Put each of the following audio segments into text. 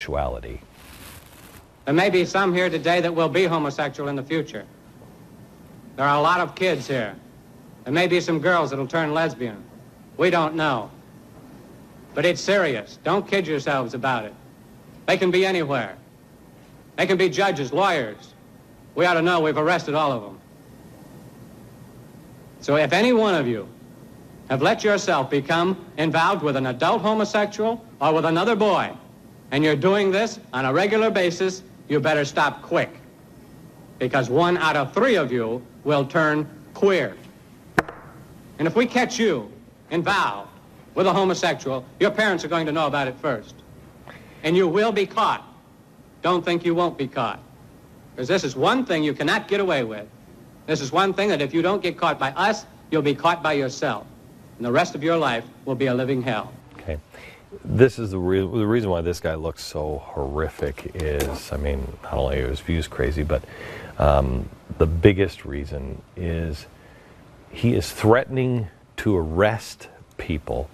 sexuality. There may be some here today that will be homosexual in the future. There are a lot of kids here. There may be some girls that'll turn lesbian. We don't know. But it's serious. Don't kid yourselves about it. They can be anywhere. They can be judges, lawyers. We ought to know we've arrested all of them. So if any one of you have let yourself become involved with an adult homosexual or with another boy, and you're doing this on a regular basis, you better stop quick. Because 1 out of 3 of you will turn queer. And if we catch you involved with a homosexual, your parents are going to know about it first. And you will be caught. Don't think you won't be caught. Because this is one thing you cannot get away with. This is one thing that if you don't get caught by us, you'll be caught by yourself. And the rest of your life will be a living hell. Okay. This is the reason why this guy looks so horrific is, I mean, not only are his views crazy, but the biggest reason is he is threatening to arrest people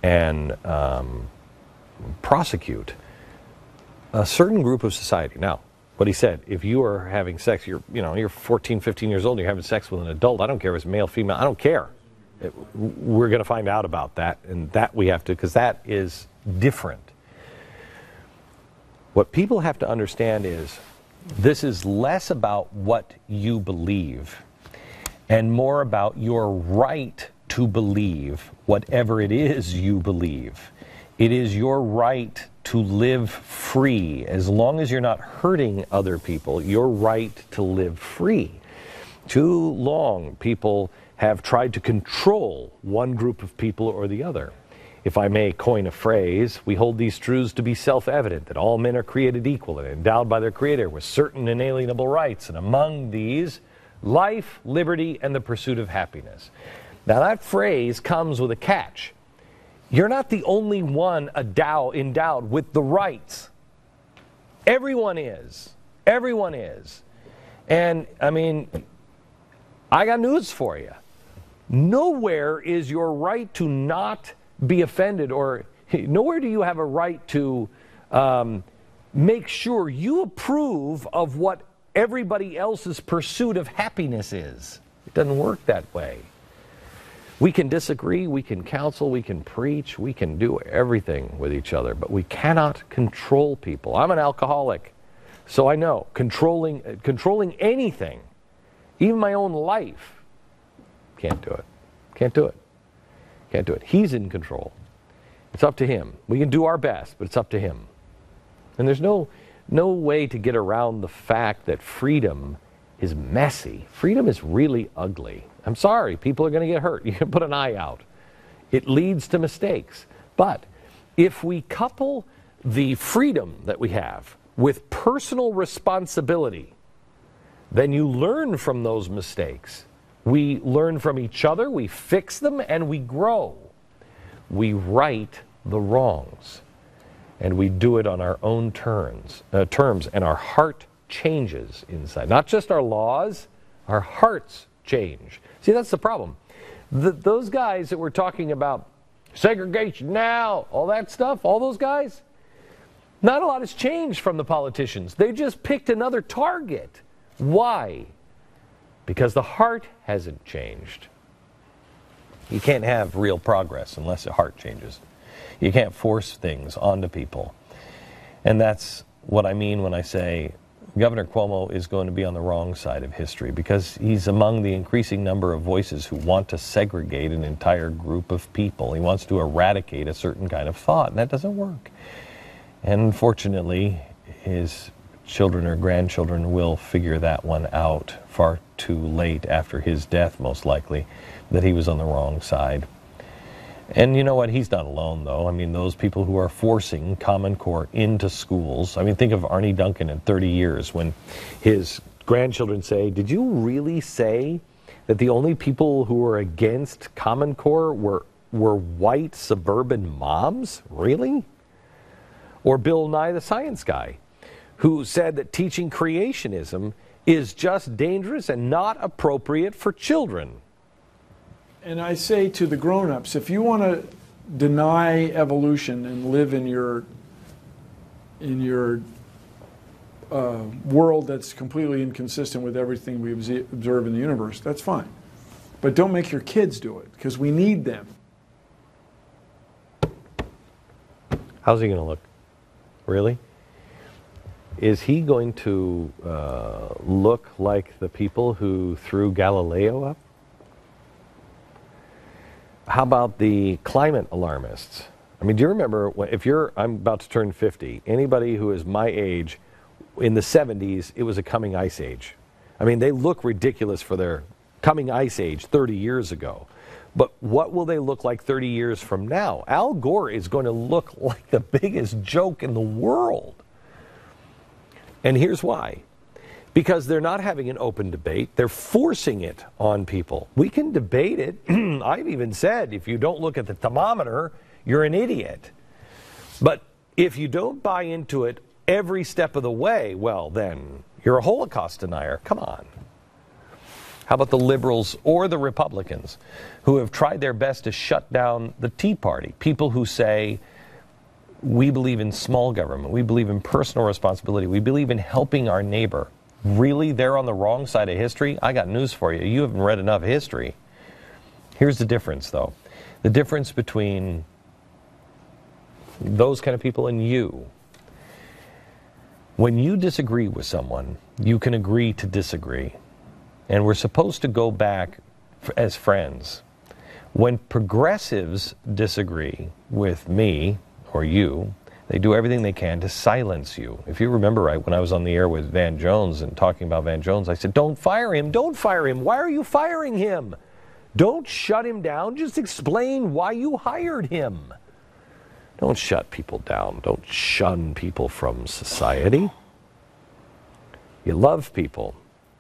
and prosecute a certain group of society. Now, what he said, if you are having sex, you're 14, 15 years old, and you're having sex with an adult, I don't care if it's male, female, I don't care. We're going to find out about that, and that we have to, because that is different. What people have to understand is this is less about what you believe and more about your right to believe whatever it is you believe. It is your right to live free. As long as you're not hurting other people, your right to live free. Too long, people have tried to control one group of people or the other. If I may coin a phrase, we hold these truths to be self-evident, that all men are created equal and endowed by their Creator with certain inalienable rights, and among these, life, liberty, and the pursuit of happiness. Now that phrase comes with a catch. You're not the only one endowed with the rights. Everyone is. Everyone is. And, I mean, I got news for you. Nowhere is your right to not be offended, or nowhere do you have a right to make sure you approve of what everybody else's pursuit of happiness is. It doesn't work that way. We can disagree, we can counsel, we can preach, we can do everything with each other, but we cannot control people. I'm an alcoholic, so I know controlling anything, even my own life, can't do it. Can't do it. Can't do it. He's in control. It's up to him. We can do our best, but it's up to him. And there's no way to get around the fact that freedom is messy. Freedom is really ugly. I'm sorry, people are going to get hurt. You can put an eye out. It leads to mistakes. But if we couple the freedom that we have with personal responsibility, then you learn from those mistakes. We learn from each other, we fix them, and we grow. We right the wrongs. And we do it on our own terms, and our heart changes inside. Not just our laws, our hearts change. See, that's the problem. Those guys that we're talking about, segregation now, all that stuff, all those guys, not a lot has changed from the politicians. They just picked another target. Why? Because the heart hasn't changed. You can't have real progress unless the heart changes. You can't force things onto people. And that's what I mean when I say Governor Cuomo is going to be on the wrong side of history, because he's among the increasing number of voices who want to segregate an entire group of people. He wants to eradicate a certain kind of thought, and that doesn't work. And unfortunately, his children or grandchildren will figure that one out far too late after his death, most likely, that he was on the wrong side. And you know what? He's not alone, though. I mean, those people who are forcing Common Core into schools. I mean, think of Arnie Duncan in 30 years when his grandchildren say, did you really say that the only people who were against Common Core were white suburban moms? Really? Or Bill Nye the Science Guy, who said that teaching creationism is just dangerous and not appropriate for children. And I say to the grown-ups, if you want to deny evolution and live in your in your world that's completely inconsistent with everything we observe in the universe, that's fine. But don't make your kids do it, because we need them. How's he going to look? Really? Is he going to look like the people who threw Galileo up? How about the climate alarmists? I mean, do you remember, I'm about to turn 50, anybody who is my age, in the 70s, it was a coming ice age. I mean, they look ridiculous for their coming ice age 30 years ago. But what will they look like 30 years from now? Al Gore is going to look like the biggest joke in the world. And here's why. Because they're not having an open debate. They're forcing it on people. We can debate it. I've even said, if you don't look at the thermometer, you're an idiot. But if you don't buy into it every step of the way, well, then you're a Holocaust denier. Come on. How about the liberals or the Republicans who have tried their best to shut down the Tea Party? People who say, we believe in small government. We believe in personal responsibility. We believe in helping our neighbor. Really? They're on the wrong side of history? I got news for you. You haven't read enough history. Here's the difference, though. The difference between those kind of people and you. When you disagree with someone, you can agree to disagree. And we're supposed to go back as friends. When progressives disagree with me or you, they do everything they can to silence you. If you remember right, when I was on the air with Van Jones and talking about Van Jones, I said, don't fire him, don't fire him. Why are you firing him? Don't shut him down, just explain why you hired him. Don't shut people down. Don't shun people from society. You love people.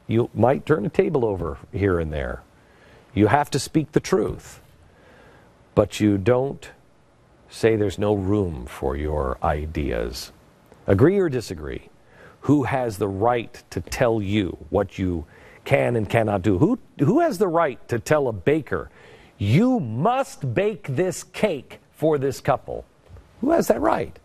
You might turn a table over here and there. You have to speak the truth. But you don't say there's no room for your ideas. Agree or disagree? Who has the right to tell you what you can and cannot do? Who has the right to tell a baker, you must bake this cake for this couple? Who has that right?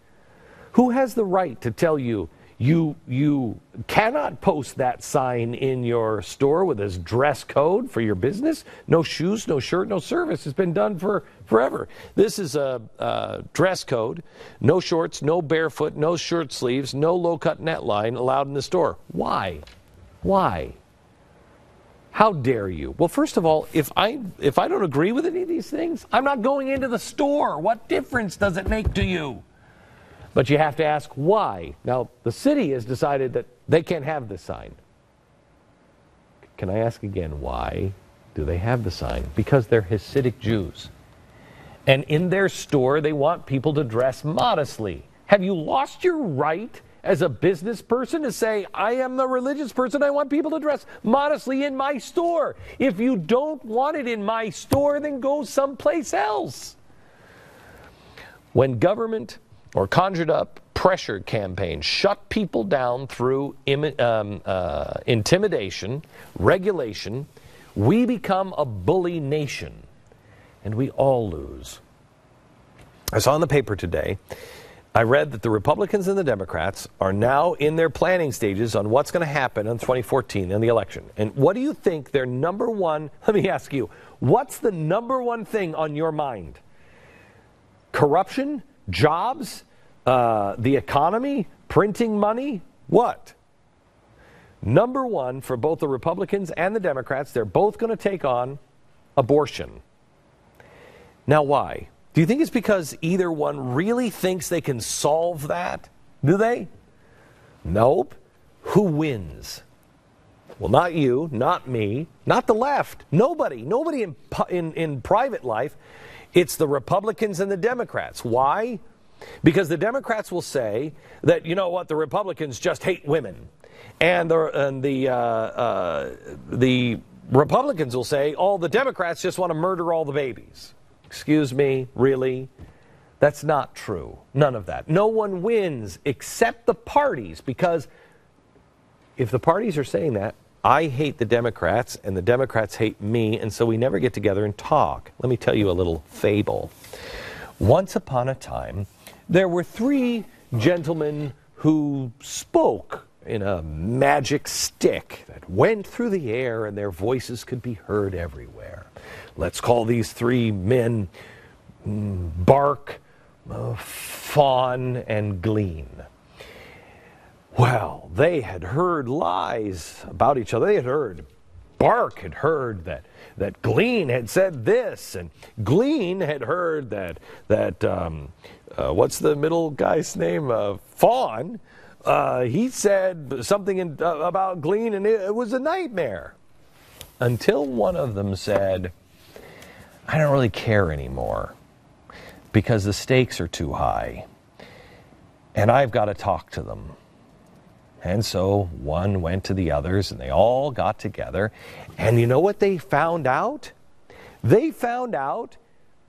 Who has the right to tell you, you cannot post that sign in your store with this dress code for your business? No shoes, no shirt, no service. It's been done for forever. This is a dress code. No shorts, no barefoot, no shirt sleeves, no low-cut neckline allowed in the store. Why? Why? How dare you? Well, first of all, if I don't agree with any of these things, I'm not going into the store. What difference does it make to you? But you have to ask why. Now, the city has decided that they can't have this sign. Can I ask again, why do they have the sign? Because they're Hasidic Jews. And in their store, they want people to dress modestly. Have you lost your right as a business person to say, I am a religious person, I want people to dress modestly in my store? If you don't want it in my store, then go someplace else. When government or conjured up pressure campaigns shut people down through intimidation, regulation, we become a bully nation, and we all lose. I saw in the paper today, I read that the Republicans and the Democrats are now in their planning stages on what's going to happen in 2014 in the election. And what do you think their number one, let me ask you, what's the number one thing on your mind? Corruption? Jobs? The economy? Printing money? What? Number one for both the Republicans and the Democrats, they're both going to take on abortion. Now why? Do you think it's because either one really thinks they can solve that? Do they? Nope. Who wins? Well, not you, not me, not the left. Nobody in private life. It's the Republicans and the Democrats. Why? Because the Democrats will say that, you know what, the Republicans just hate women. And the Republicans will say, oh, the Democrats just want to murder all the babies. Excuse me, really? That's not true. None of that. No one wins except the parties, because if the parties are saying that, I hate the Democrats and the Democrats hate me, and so we never get together and talk. Let me tell you a little fable. Once upon a time, there were three gentlemen who spoke in a magic stick that went through the air and their voices could be heard everywhere. Let's call these three men Bark, Fawn, and Glean. Well, they had heard lies about each other. They had heard, Bark had heard that Glean had said this, and Glean had heard that what's the middle guy's name? Fawn. He said something about Glean, and it was a nightmare. Until one of them said, I don't really care anymore because the stakes are too high, and I've got to talk to them. And so one went to the others, and they all got together. And you know what they found out? They found out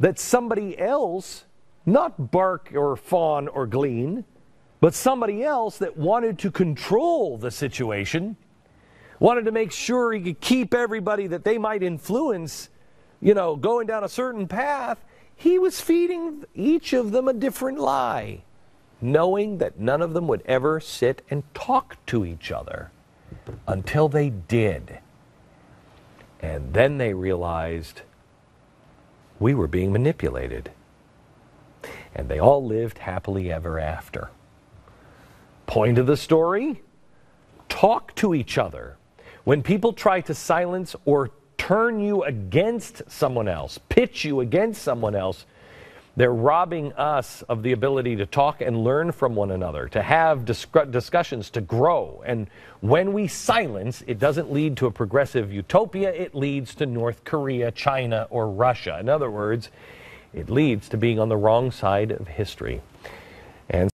that somebody else, not Bark or Fawn or Glean, but somebody else that wanted to control the situation, wanted to make sure he could keep everybody that they might influence, going down a certain path, he was feeding each of them a different lie, knowing that none of them would ever sit and talk to each other until they did. And then they realized we were being manipulated. And they all lived happily ever after. Point of the story? Talk to each other. When people try to silence or turn you against someone else, pitch you against someone else, they're robbing us of the ability to talk and learn from one another, to have discussions, to grow. And when we silence, it doesn't lead to a progressive utopia. It leads to North Korea, China, or Russia. In other words, it leads to being on the wrong side of history. And